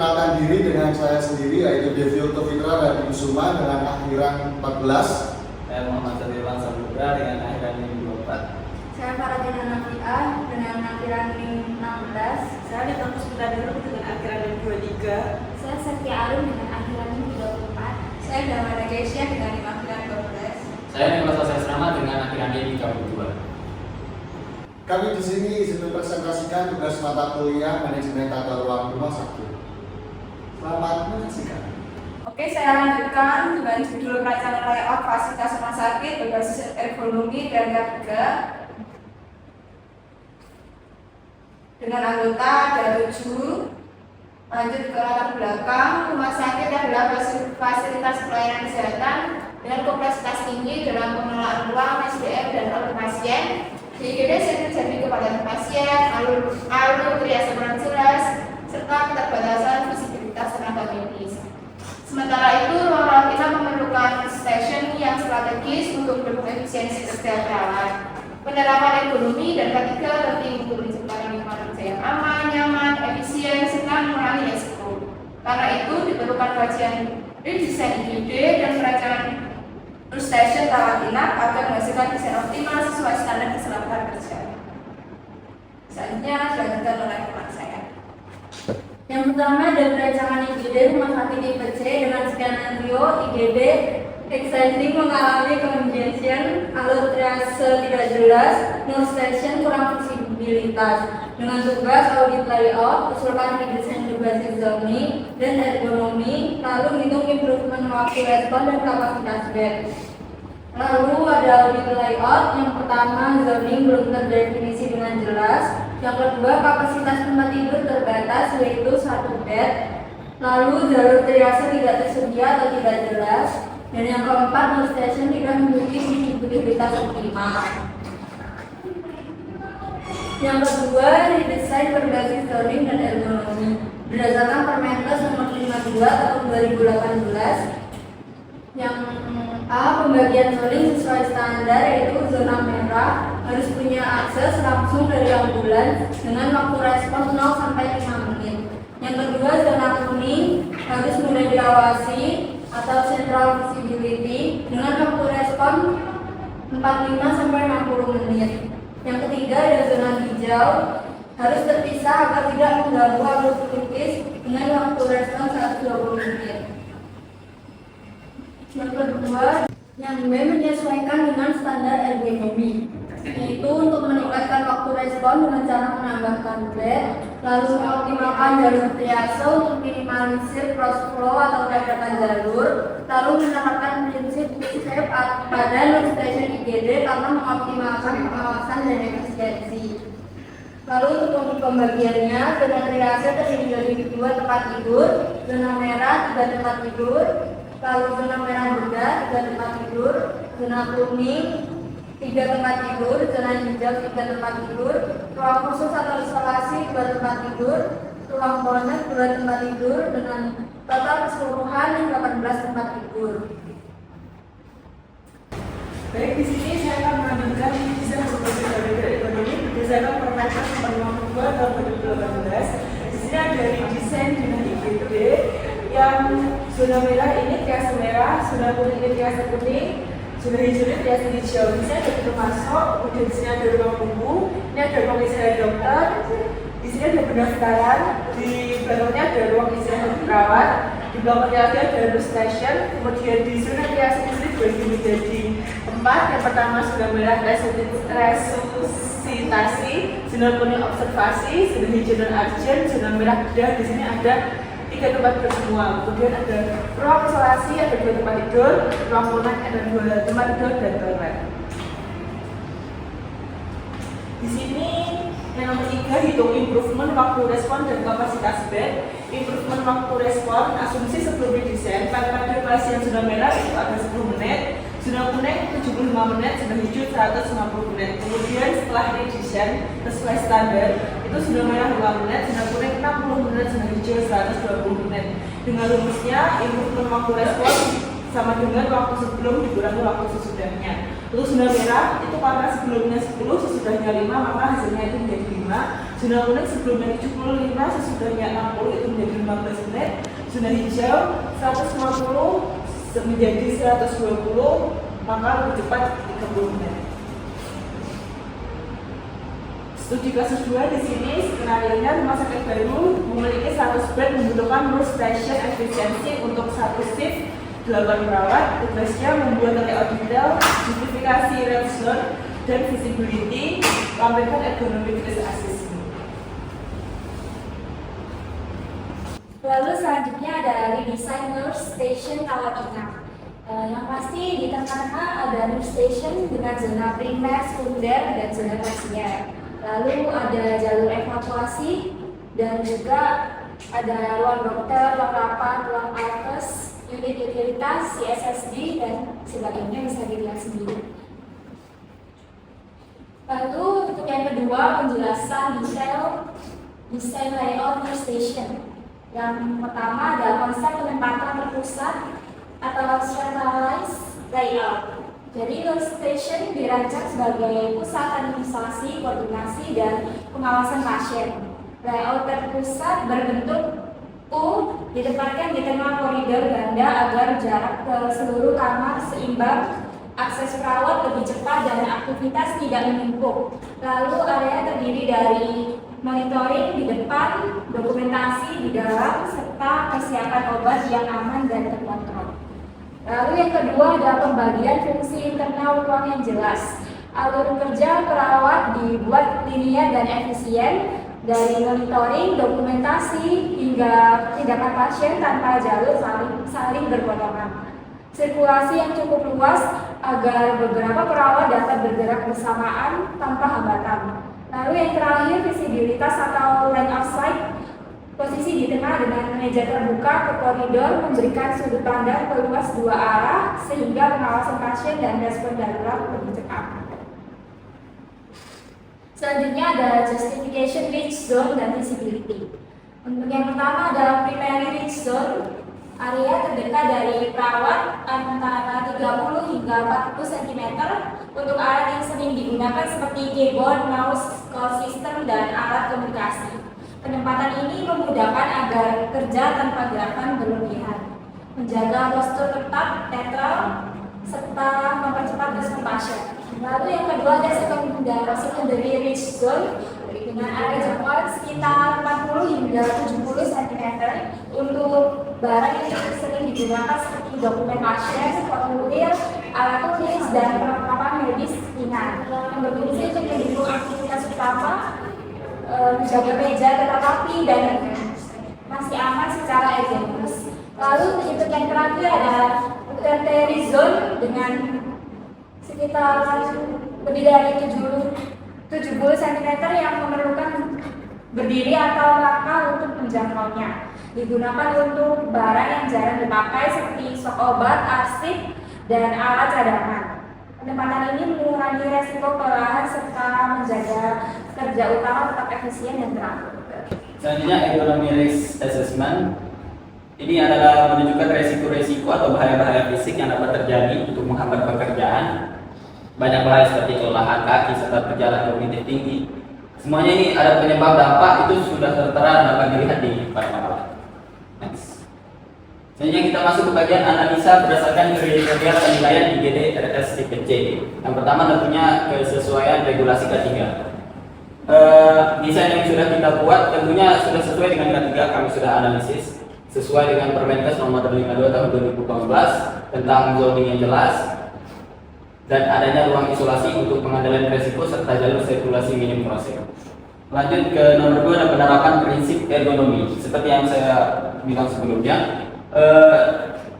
memperkenalkan diri dengan saya sendiri, yaitu Devi Oktovitra dari Kusuma dengan akhiran 14. Saya Muhammad Sadirwan Sabutra dengan akhiran 24. Saya Faradina Nafiah dengan akhiran 16. Saya Dita Puspitadero dengan akhiran 23. Saya Setia Arum dengan akhiran 34. Saya Damara Geisha dengan akhiran 12. Saya Nimas Sesrama dengan akhiran 32. Kami di sini izin mempresentasikan tugas mata kuliah manajemen tata ruang rumah sakit. Selamat menyaksikan. Oke, saya lanjutkan dengan judul perancangan layout fasilitas rumah sakit berbasis ergonomi dan ketiga. Dengan anggota ada 7. Lanjut ke latar belakang, rumah sakit adalah fasilitas pelayanan kesehatan dengan kompleksitas tinggi dalam pengelolaan ruang, SDM, dan alur pasien. Di IGD sering terjadi kepadatan pasien, alur triase kurang jelas, serta keterbatasan visibilitas tenaga medis. Sementara itu, ruang rawat inap memerlukan stasiun yang strategis untuk mendukung efisiensi kerja perawat. Penerapan ekonomi dan ketiga penting untuk menciptakan lingkungan kerja yang aman, nyaman, efisien, serta mengurangi risiko. Karena itu diperlukan kajian redesain IGD dan perancangan stasiun rawat inap agar menghasilkan desain optimal sesuai standar keselamatan kerja. Selanjutnya dilanjutkan oleh teman saya. Yang pertama ada perancangan IGD rumah sakit tipe C dengan skenario IGD extending mengalami congestion, alur triase tidak jelas, no station kurang visibilitas. Dengan tugas audit layout, usulkan redesign berbasis zoning dan ergonomi, lalu hitung improvement waktu respon dan kapasitas bed. Lalu ada audit layout, yang pertama zoning belum terdefinisi dengan jelas, yang kedua kapasitas tempat tidur terbatas yaitu 1 bed, lalu jalur triase tidak tersedia atau tidak jelas, dan yang keempat no station tidak memiliki visibilitas optimal. Yang kedua, redesign berbasis zoning dan ergonomi berdasarkan Permenkes nomor 52 tahun 2018. Yang A, pembagian zoning sesuai standar yaitu zona merah harus punya akses langsung dari ambulans dengan waktu respon 0 sampai 5 menit. Yang kedua, zona kuning harus mudah diawasi atau central visibility dengan waktu respon 45 sampai 60 menit. Yang ketiga ada zona hijau harus terpisah agar tidak mengganggu alur psikis dengan waktu respon 120 menit. Yang kedua, yang B menyesuaikan dengan standar ergonomi, yaitu untuk meningkatkan waktu respon dengan cara menambahkan bed, lalu mengoptimalkan jalur triase untuk minimalisir cross flow atau tabrakan jalur, lalu menerapkan prinsip step pada non-station IGD karena mengoptimalkan pengawasan dan efisiensi. Lalu untuk pembagiannya, zona triase terdiri dari 2 tempat tidur, zona merah 3 tempat tidur, lalu zona merah muda 3 tempat tidur, zona kuning 3 tempat tidur, zona hijau 3 tempat tidur, ruang khusus atau isolasi 2 tempat tidur, ruang bonus 2 tempat tidur dengan total keseluruhan 18 tempat tidur. Baik, di sini saya akan melanjutkan desain berbasis ekonomi berdasarkan Permenkes nomor 52 tahun 2018. Di sini ada desain dengan IGD yang zona merah ini triase merah, zona kuning ini triase kuning, zona hijau ini triase hijau. Di sini ada pintu masuk, kemudian di sini ada ruang tunggu, ini ada ruang istirahat dokter, di sini ada pendaftaran, di belakangnya ada ruang istirahat perawat, di belakangnya ada nurse station, kemudian di zona triase ini dibagi menjadi 4. Yang pertama zona merah resusitasi, zona kuning observasi, zona hijau non urgent, zona merah bedah. Di sini ada 3 tempat tidur semua. Kemudian ada ruang isolasi, ada 2 tempat tidur, ruang konek ada 2 tempat tidur dan toilet. Di sini yang nomor 3 hitung improvement waktu respon dan kapasitas bed. Improvement waktu respon asumsi sebelum didesain pada pasien zona merah itu ada 10 menit, zona kuning 75 menit, zona hijau 150 menit. Kemudian setelah didesain sesuai standar itu zona merah 5 menit, zona kuning 60 menit, zona hijau 120 menit. Dengan rumusnya improvement waktu respon sama dengan waktu sebelum dikurangi waktu sesudahnya. Untuk zona merah itu karena sebelumnya 10, sesudahnya 5, maka hasilnya itu menjadi 5. Zona kuning sebelumnya 75, sesudahnya 60 itu menjadi 15 menit. Zona hijau 150 menjadi 120, maka lebih cepat 30 menit. Studi kasus 2 di sini skenario-nya rumah sakit baru memiliki 100 bed membutuhkan nurse station efisiensi untuk 1 shift 8 perawat. Tugasnya membuat layout detail, justifikasi red zone dan visibility, tampilkan ergonomic risk assessment. Lalu selanjutnya ada redesign nurse station rawat inap. Yang pasti di tengah-tengah ada nurse station dengan zona primer, sekunder, dan zona tersier. Lalu ada jalur evakuasi dan juga ada ruang dokter, ruang rapat, ruang alkes, unit utilitas, CSSD, dan sebagainya bisa dilihat sendiri. Lalu untuk yang kedua, penjelasan desain layout nurse station. Yang pertama adalah konsep penempatan terpusat atau centralized layout. Jadi nurse station dirancang sebagai pusat administrasi, koordinasi, dan pengawasan pasien. Layout terpusat berbentuk U ditempatkan di tengah koridor ganda agar jarak ke seluruh kamar seimbang, akses perawat lebih cepat, dan aktivitas tidak menumpuk. Lalu area terdiri dari monitoring di depan, dokumentasi di dalam, serta persiapan obat yang aman dan terkontrol. Lalu yang kedua ada pembagian fungsi internal ruang yang jelas. Alur kerja perawat dibuat linear dan efisien, dari monitoring, dokumentasi, hingga tindakan pasien tanpa jalur saling berpotongan. Sirkulasi yang cukup luas agar beberapa perawat dapat bergerak bersamaan tanpa hambatan. Lalu yang terakhir visibilitas atau line of sight. Posisi di tengah dengan meja terbuka ke koridor memberikan sudut pandang peluas 2 arah sehingga pengawasan pasien dan respon darurat lebih cepat. Selanjutnya ada justification reach zone dan visibility. Untuk yang pertama ada primary reach zone, area terdekat dari perawat antara 30 hingga 40 cm untuk alat yang sering digunakan seperti keyboard, mouse, call system, dan alat komunikasi. Penempatan ini memudahkan agar kerja tanpa gerakan berlebihan, menjaga postur tetap netral, serta mempercepat respon pasien. Lalu yang kedua ada secondary reach zone dengan area jangkauan sekitar 40 hingga 70 cm untuk barang yang sering digunakan seperti dokumen pasien, formulir, alat tulis, dan perlengkapan medis ringan. Yang berfungsi untuk mendukung aktivitas utama, menjaga meja tetap rapi dan masih aman secara ergonomis. Lalu untuk yang terakhir ada tertiary zone dengan sekitar lebih dari 70 cm yang memerlukan berdiri atau langkah untuk menjangkaunya. Digunakan untuk barang yang jarang dipakai seperti stok obat, arsip, dan alat cadangan. Penempatan ini mengurangi resiko kelelahan serta menjaga kerja utama tetap efisien dan teratur. Selanjutnya economy risk assessment. Ini adalah menunjukkan resiko-resiko atau bahaya-bahaya fisik yang dapat terjadi untuk menghambat pekerjaan. Banyak bahaya seperti kelelahan kaki serta perjalanan kognitif tinggi. Semuanya ini ada penyebab dampak itu sudah tertera dapat dilihat di paragraf. Next. Selanjutnya kita masuk ke bagian analisa berdasarkan kriteria penilaian IGD RS tipe C. Yang pertama tentunya kesesuaian regulasi K3. Desain yang sudah kita buat tentunya sudah sesuai dengan K3, kami sudah analisis sesuai dengan Permenkes nomor 52 tahun 2018 tentang zoning yang jelas dan adanya ruang isolasi untuk pengendalian risiko serta jalur sirkulasi minim proses. Lanjut ke nomor 2 ada penerapan prinsip ergonomi. Seperti yang saya bilang sebelumnya,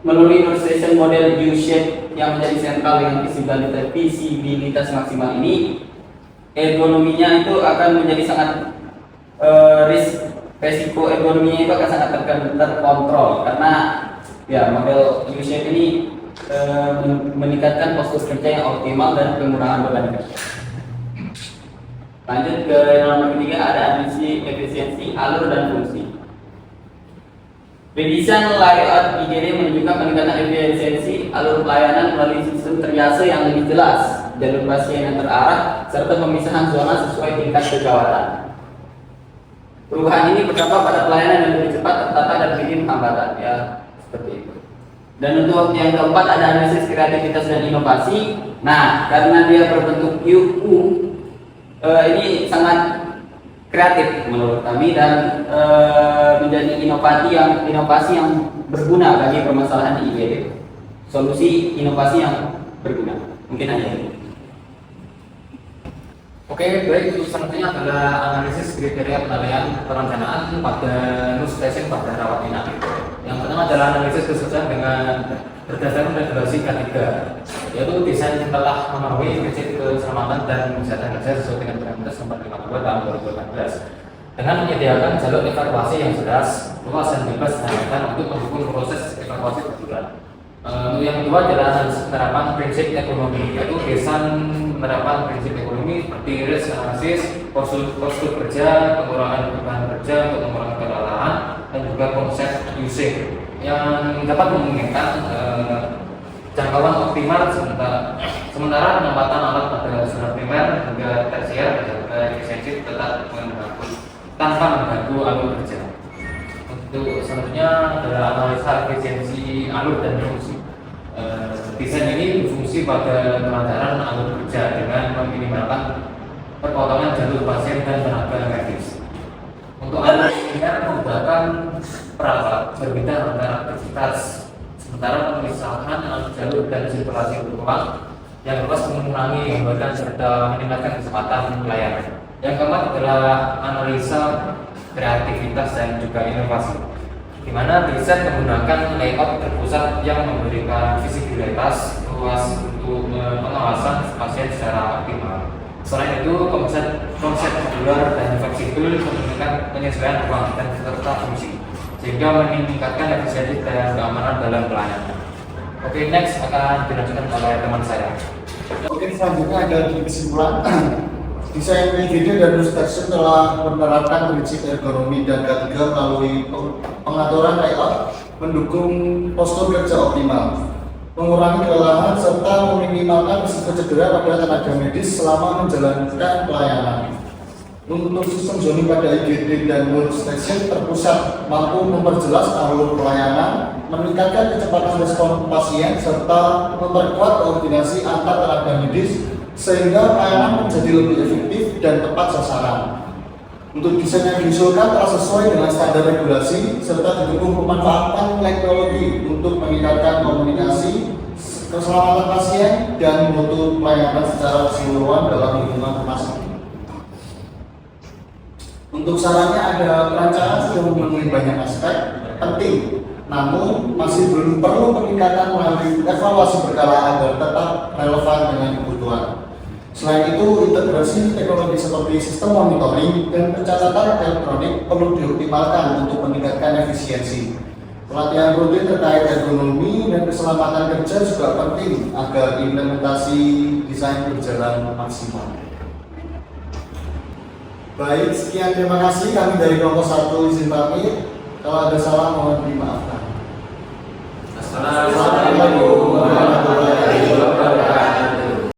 melalui illustration model U-shape yang menjadi sentral dengan visibilitas maksimal ini, ergonominya itu akan menjadi sangat resiko ergonominya itu akan sangat terkontrol karena ya model U-shape ini meningkatkan postur kerja yang optimal dan pengurangan beban kerja. Lanjut ke nomor ketiga ada analisis efisiensi alur dan fungsi. Redesign layout IGD menunjukkan peningkatan efisiensi alur pelayanan melalui sistem triase yang lebih jelas jalur pasien yang terarah, serta pemisahan zona sesuai tingkat kegawatan. Perubahan ini berdampak pada pelayanan yang lebih cepat, tertata, dan minim hambatan, ya seperti itu. Dan untuk yang keempat ada analisis kreativitas dan inovasi. Nah, karena dia berbentuk UU, ini sangat kreatif menurut kami dan menjadi inovasi yang berguna bagi permasalahan di IGD. Solusi inovasi yang berguna. Mungkin hanya ini. Oke, baik, itu selanjutnya adalah analisis kriteria penilaian perencanaan pada nursing pada rawat inap. Yang pertama adalah analisis kesesuaian dengan berdasarkan regulasi K3, yaitu desain telah memenuhi prinsip keselamatan dan kesehatan kerja sesuai dengan Permenkes nomor 52 tahun 2018 dengan menyediakan jalur evakuasi yang jelas, luas dan bebas hambatan untuk mendukung proses evakuasi berjalan. Yang kedua adalah analisis penerapan prinsip ekonomi, yaitu desain penerapan prinsip ekonomi seperti risk analysis, postur kerja, pengurangan beban kerja untuk mengurangi kelelahan, dan juga konsep usage yang dapat memungkinkan jangkauan optimal sementara penempatan alat pada zona primer hingga tersier menjaga efisiensi tetap tanpa mengganggu alur kerja. Untuk selanjutnya adalah analisa efisiensi alur dan fungsi. Desain ini berfungsi pada kelancaran alur kerja dengan meminimalkan perpotongan jalur pasien dan tenaga medis. Untuk alur primer menggunakan perawat berbeda antara aktivitas, sementara pemisahan jalur dan sirkulasi penumpang yang luas mengurangi hambatan serta meningkatkan kecepatan pelayanan. Yang keempat adalah analisa kreativitas dan juga inovasi, di mana desain menggunakan layout terpusat yang memberikan visibilitas luas untuk pengawasan pasien secara optimal. Selain itu, konsep modular dan fleksibel memungkinkan penyesuaian ruang dan serta fungsi, sehingga meningkatkan efisiensi dan keamanan dalam pelayanan. Oke, next akan dilanjutkan oleh teman saya. Oke, selanjutnya ada di kesimpulan. Desain IGD dan Nurstation telah menerapkan prinsip ergonomi dan K3 melalui pengaturan layout, mendukung postur kerja optimal, mengurangi kelelahan, serta meminimalkan risiko cedera pada tenaga medis selama menjalankan pelayanan. Untuk sistem zoning pada IGD dan Nurstation terpusat, mampu memperjelas alur pelayanan, meningkatkan kecepatan respon pasien, serta memperkuat koordinasi antar tenaga medis sehingga pelayanan menjadi lebih efektif dan tepat sasaran. Untuk desain yang diusulkan telah sesuai dengan standar regulasi serta didukung pemanfaatan teknologi untuk meningkatkan komunikasi, keselamatan pasien, dan mutu pelayanan secara keseluruhan dalam lingkungan rumah sakit. Untuk sarannya ada perancangan sudah memenuhi banyak aspek penting, namun masih belum perlu peningkatan melalui evaluasi berkala agar tetap relevan dengan kebutuhan. Selain itu, integrasi teknologi seperti sistem monitoring dan pencatatan elektronik perlu dioptimalkan untuk meningkatkan efisiensi. Pelatihan rutin terkait ergonomi dan keselamatan kerja juga penting agar implementasi desain berjalan maksimal. Baik, sekian, terima kasih. Kami dari kelompok 1 izin pamit. Kalau ada salah mohon dimaafkan. Assalamualaikum warahmatullahi wabarakatuh.